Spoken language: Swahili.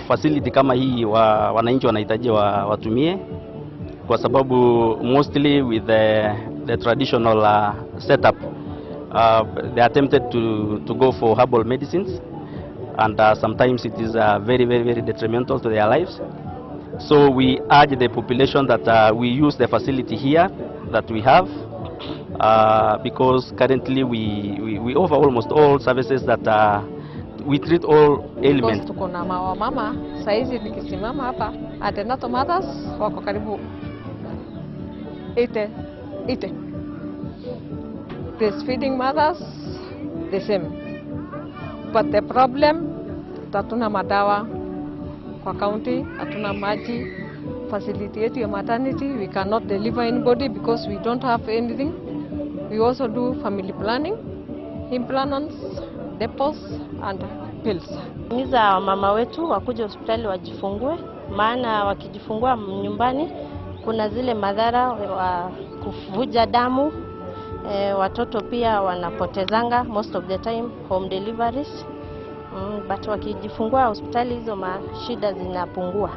Facility kama hii wananchi wanahitaji watumie, kwa sababu mostly with the traditional setup they are tempted to go for herbal medicines, and sometimes it is very detrimental to their lives. So we urge the population that we use the facility here that we have, because currently we offer almost all services that we treat all ailments. Tuko na mama saizi nikisimama hapa antenatal mothers wako karibu 80. Breastfeeding mothers the same. But the problem, hatuna madawa kwa county, hatuna maji. Facility yetu ya maternity, we cannot deliver anybody because we don't have anything. We also do family planning, implants, depots and pills. Niza mama wetu wakuje hospitali wajifungue, maana wakijifungua nyumbani kuna zile madhara wa kuvuja damu, watoto pia wanapotezanga most of the time home deliveries, but wakijifungua hospitali hizo mashida zinapungua.